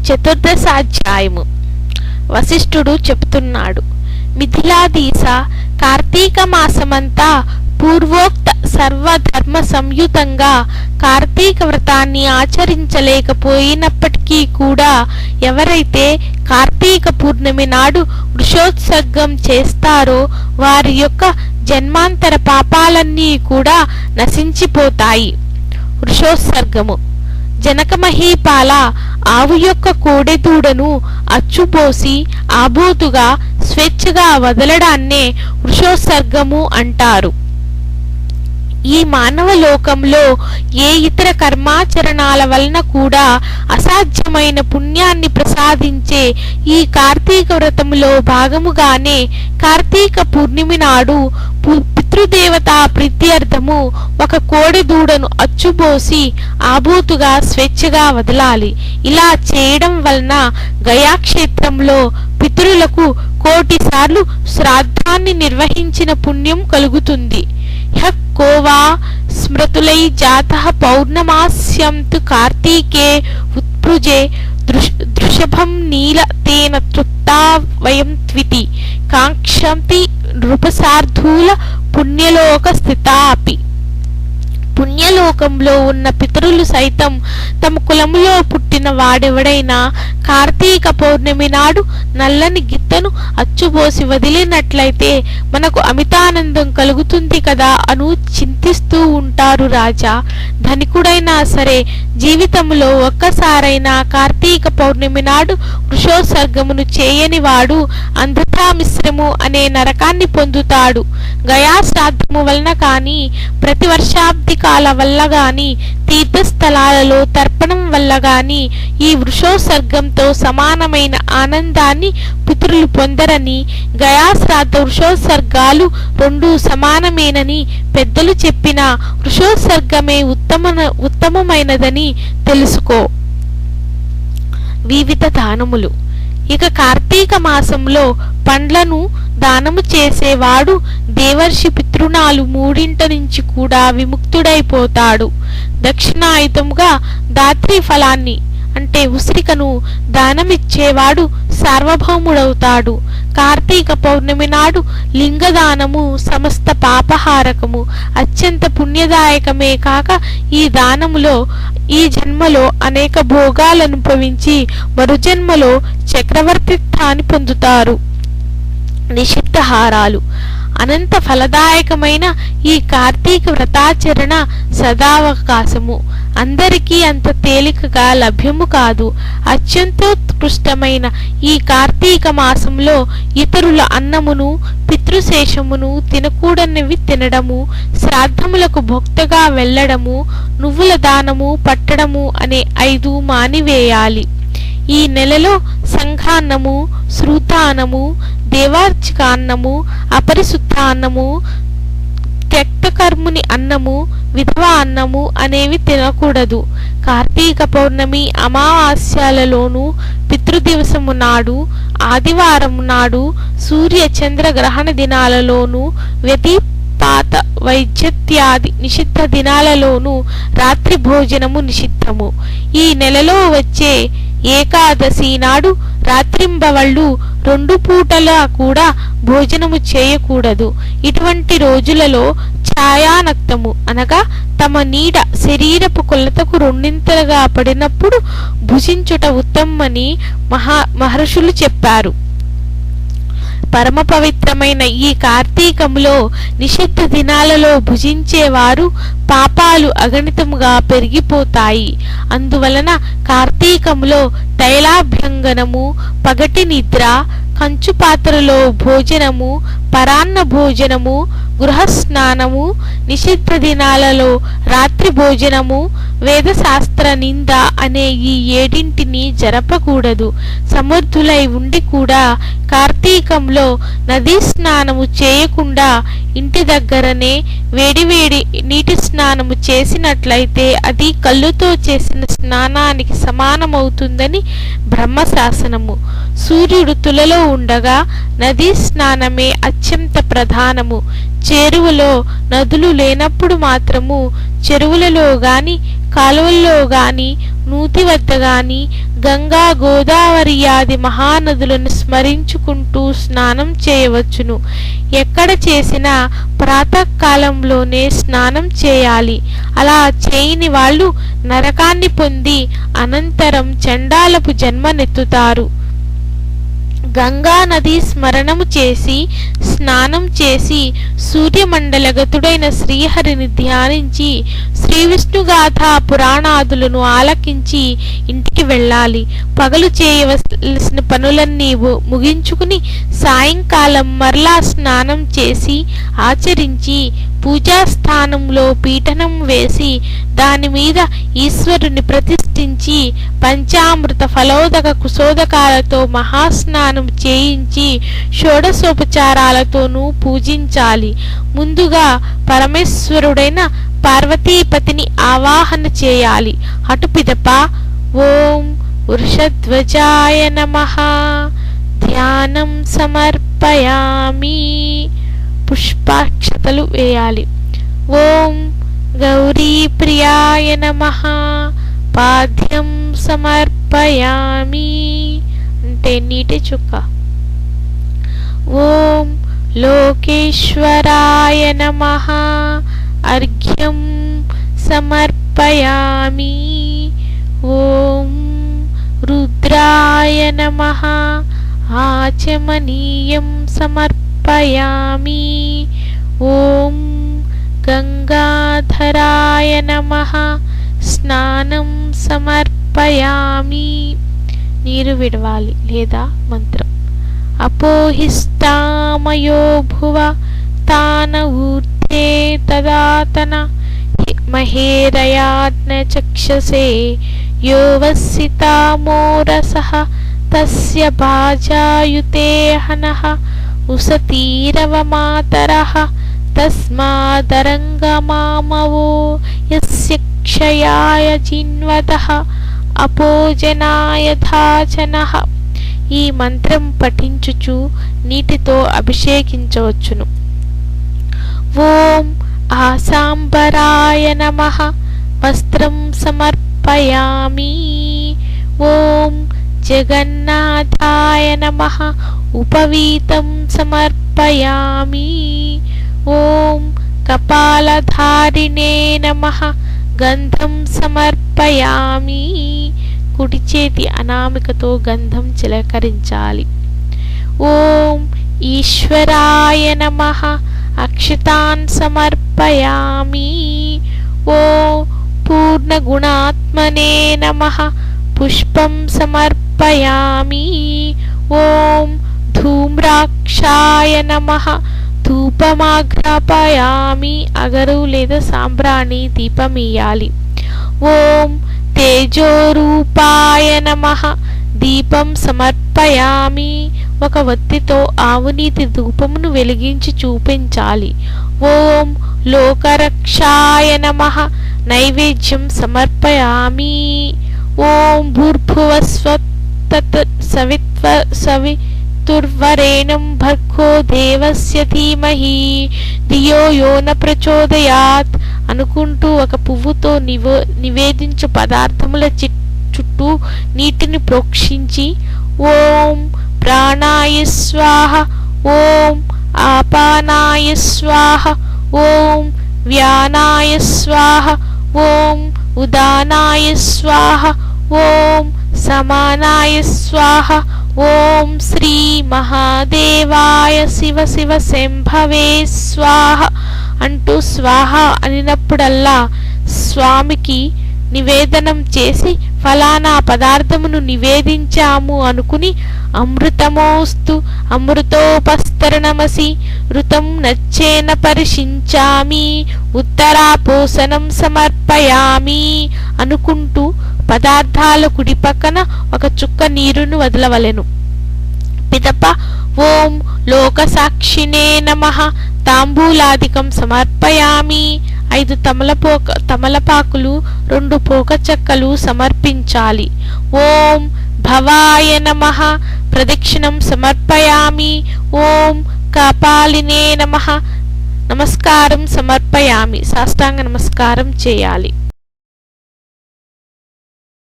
చతుర్దశాధ్యాయము. వశిష్ఠుడు చెప్తున్నాడు, మిథిలాధీశ, కార్తీక మాసమంతా పూర్వోక్త సర్వధర్మ సంయుతంగా కార్తీక వ్రతాన్ని ఆచరించలేకపోయినప్పటికీ కూడా ఎవరైతే కార్తీక పూర్ణిమ నాడు వృషోత్సర్గం చేస్తారో వారి యొక్క జన్మాంతర పాపాలన్నీ కూడా నశించిపోతాయి. వృషోత్సర్గము. జనక మహీపాల, ఆవు యొక్క కోడెదూడను అచ్చుపోసి ఆబోతుగా స్వేచ్ఛగా వదలడాన్నే వృషోత్సర్గము అంటారు. ఈ మానవ లోకంలో ఏ ఇతర కర్మాచరణాల వలన కూడా అసాధ్యమైన పుణ్యాన్ని ప్రసాదించే ఈ కార్తీక వ్రతములో భాగముగానే కార్తీక పూర్ణిమ నాడు పితృదేవతా ప్రీత్యర్థము ఒక కోడెదూడను అచ్చుబోసి ఆబోతుగా స్వేచ్ఛగా వదలాలి. ఇలా చేయడం వలన గయాక్షేత్రంలో పితరులకు 1,000,000 సార్లు శ్రాద్ధాన్ని నిర్వహించిన పుణ్యం కలుగుతుంది. కోవా స్మృతులై జాతః పౌర్ణమాస్యంతు కార్తీకే ఉత్పృజే దృషభం నీల తేన తృప్తా వయం త్వితి కాంక్షంతి నృపసార్ధూల పుణ్యలోక స్థితాపి. పుణ్యలోకంలో ఉన్న పితరులు సైతం తమ కులములో పుట్టిన వాడెవడైనా కార్తీక పౌర్ణమి నాడు నల్లని గిత్తను అచ్చుబోసి వదిలినట్లయితే మనకు అమితానందం కలుగుతుంది కదా అను చింతిస్తూ ఉంటారు రాజా. ధనికుడైనా సరే జీవితంలో ఒక్కసారైనా కార్తీక పౌర్ణమి నాడు వృషోత్సర్గమును చేయని వాడు అంధతామిశ్రము అనే నరకాన్ని పొందుతాడు. గయాశ్రాద్ధము వలన కానీ, ప్రతి వర్షాబ్ది కాల వల్ల గాని, తీర్థస్థలాలలో తర్పణం వల్ల గాని ఈ వృషోత్సర్గంతో సమానమైన ఆనందాన్ని పితరులు పొందరని, గయాశ్రాద్ధ వృషోత్సర్గాలు రెండూ సమానమేనని పెద్దలు చెప్పిన వృషోత్సర్గమే ఉత్తమమైనదని తెలుసుకో. వివిధ దానములు. ఇక కార్తీక మాసంలో పండ్లను దానము చేసేవాడు దేవర్షి పితృణాలు 3 నుంచి కూడా విముక్తుడైపోతాడు. దక్షిణాయుతముగా దాత్రి ఫలాన్ని అంటే ఉసిరికను దానమిచ్చేవాడు సార్వభౌముడవుతాడు. కార్తీక పౌర్ణమి నాడు లింగదానము సమస్త పాపహారకము, అత్యంత పుణ్యదాయకమే కాక ఈ దానములో ఈ జన్మలో అనేక భోగాలను అనుభవించి మరుజన్మలో చక్రవర్తిత్వాన్ని పొందుతారు. నిషిద్ధహారాలు. అనంత ఫలదాయకమైన ఈ కార్తీక వ్రతాచరణ సదావకాశము అందరికీ అంత తేలికగా లభ్యము కాదు. అత్యంతోత్కృష్టమైన ఈ కార్తీక మాసంలో ఇతరుల అన్నమును పితృశేషమును తినకూడనివి తినడము, శ్రాద్ధములకు భక్తగా వెళ్ళడము, నువ్వుల దానము పట్టడము అనే 5 మానివేయాలి. ఈ నెలలో సంఘాన్నము, శ్రూతాన్నము, దేవార్చికాన్నము, అపరిశుద్ధాన్నము, త్యక్తకర్ముని అన్నము, విధవా అన్నము అనేవి తినకూడదు. కార్తీక పౌర్ణమి అమావాస్యాలలోనూ, పితృదివసము నాడు, ఆదివారము నాడు, సూర్య చంద్ర గ్రహణ దినాలలోనూ, వ్యతిపాత వైద్యత్యాది నిషిద్ధ దినాలలోనూ రాత్రి భోజనము నిషిద్ధము. ఈ నెలలో వచ్చే ఏకాదశి నాడు రాత్రింబవళ్ళు 2 పూటలా కూడా భోజనము చేయకూడదు. ఇటువంటి రోజులలో ఛాయానక్తము అనగా తమ నీడ శరీరపు కొలతకు 2 పడినప్పుడు భుజించుట ఉత్తమని మహర్షులు చెప్పారు. పరమ పవిత్రమైన ఈ కార్తీకములో నిషిద్ధ దినాలలో భుజించేవారు పాపాలు అగణితముగా పెరిగిపోతాయి. అందువలన కార్తీకములో తైలాభ్యంగనము, పగటి నిద్ర, కంచు పాత్రలో భోజనము, పరాన్న భోజనము, గృహస్నానము, నిషిద్ధ దినాలలో రాత్రి భోజనము, వేదశాస్త్ర నింద అనే ఈ 7 జరపకూడదు. సమర్థులై ఉండి కూడా కార్తీకంలో నదీ స్నానము చేయకుండా ఇంటి దగ్గరనే వేడివేడి నీటి స్నానము చేసినట్లయితే అది కళ్ళుతో చేసిన స్నానానికి సమానమవుతుందని బ్రహ్మశాసనము. సూర్యుడు తులలో ఉండగా నదీ స్నానమే అత్యంత ప్రధానము. చెరువులో నదులు లేనప్పుడు మాత్రము చెరువులలో గాని కాలువల్లో గాని నూతి వద్ద గాని గంగా గోదావరి ఆది మహానదులను స్మరించుకుంటూ స్నానం చేయవచ్చును. ఎక్కడ చేసినా ప్రాతకాలంలోనే స్నానం చేయాలి. అలా చేయని వాళ్ళు నరకాన్ని పొంది అనంతరం చండాలపు జన్మనెత్తుతారు. గంగా నది స్మరణము చేసి స్నానం చేసి సూర్యమండలగతుడైన శ్రీహరిని ధ్యానించి శ్రీ విష్ణుగాథ పురాణాదులను ఆలకించి ఇంటికి వెళ్ళాలి. పగలు చేయవలసిన పనులన్నీ ముగించుకుని సాయంకాలం మరలా స్నానం చేసి ఆచరించి పూజాస్థానంలో పీఠనం వేసి దాని మీద ఈశ్వరుని ప్రతిష్ఠించి పంచామృత ఫలోదక కుశోదకాలతో మహాస్నానం చేయించి షోడశోపచారాలతోనూ పూజించాలి. ముందుగా పరమేశ్వరుడైన పార్వతీపతిని ఆవాహన చేయాలి. అటు పిదప ఓం వృషధ్వజాయ నమః ధ్యానం సమర్పయామి పుష్పాక్షతలు వేయాలి. ఓం గౌరీ ప్రియాయ నమః పాద్యం సమర్పయామి అంటే నీటి చుక్క. ఓం లోకేశ్వరాయ నమః అర్ఘ్యం సమర్పయామి. ఓం రుద్రాయ నమః ఆచమనీయం సమర్పయామి. ఓం గంగాధరాయ నమః స్నానం సమర్పయామి. నీరు విడవాలి లేదా మంత్రం. అపోహిస్తామయో భువ తాన ఊర్ధ్వే తదాతన మహేరయాజ్ఞ చక్షసే యో వసితామోరసః తస్య భాజాయుతే హనః ఉసతీరవ మాతరః తస్మాదరంగమామవో యస్య క్షయాయ జిన్వతః అపోజనాయ ధాచనః. ఈ మంత్రం పఠించుచు నీటితో అభిషేకించవచ్చును. ఓం ఆసాంబరాయ నమః వస్త్రం సమర్పయామి. ఓం జగన్నాథాయ నమః ఉపవీతం సమర్పయామి. ఓం కపాలధారిణే నమః గంధం సమర్పయామి. కుడి చేతి అనామికతో గంధం చిలకరించాలి. ఓం ఈశ్వరాయ నమః అక్షతాన్ సమర్పయామి. ఓం పూర్ణగుణాత్మనే నమః పుష్పం సమర్పయామి. ఓం ధూమ్రాక్షాయ నమః ధూపమాగ్రాపయామి. అగరు లేదా సాంబ్రాణి దీపం ఇయ్యాలి. ఓం తేజోరూపాయ నమః దీపం సమర్పయామి. ఒక వత్తితో ఆవునీతి ధూపమును వెలిగించి చూపించాలి. ఓం లోకరక్షాయ నమః నైవేద్యం సమర్పయామి. ఓం భూర్భువస్వత్ సవితుర్వరేణం భర్గో దేవస్య ధీమహి ధియో యో న ప్రచోదయాత్ అనుకుంటూ ఒక పువ్వుతో నివేదించు పదార్థముల చుట్టూ నీటిని ప్రోక్షించి ఓం ప్రాణాయ స్వాహ, ఓం ఆపానాయ స్వాహ, ఓం వ్యానాయ స్వాహ, ఓం ఉదానాయ స్వాహ, ఓం సమానాయ స్వాహ, ఓం శ్రీ మహాదేవాయ శివ శివ శంభవే స్వాహ అంటూ స్వాహ అనినప్పుడల్లా స్వామికి నివేదనం చేసి ఫలానా పదార్థమును నివేదించాము అనుకుని అమృతమోస్తు అమృతోపస్తరణమసి ఋతం నచ్చేన పరిశించామి ఉత్తరాపోసనం సమర్పయామి అనుకుంటూ పదార్థాల కుడి పక్కన ఒక చుక్క నీరును వదలవలెను. పిదప ఓం లోకసాక్షినే నమః తాంబూలాదికం సమర్పయామి. 5 తమలపాకులు 2 పోక చెక్కలు సమర్పించాలి. ఓం భవాయ నమః ప్రదక్షిణం సమర్పయామి. ఓం కపాలినే నమః నమస్కారం సమర్పయామి. సాష్టాంగ నమస్కారం చేయాలి.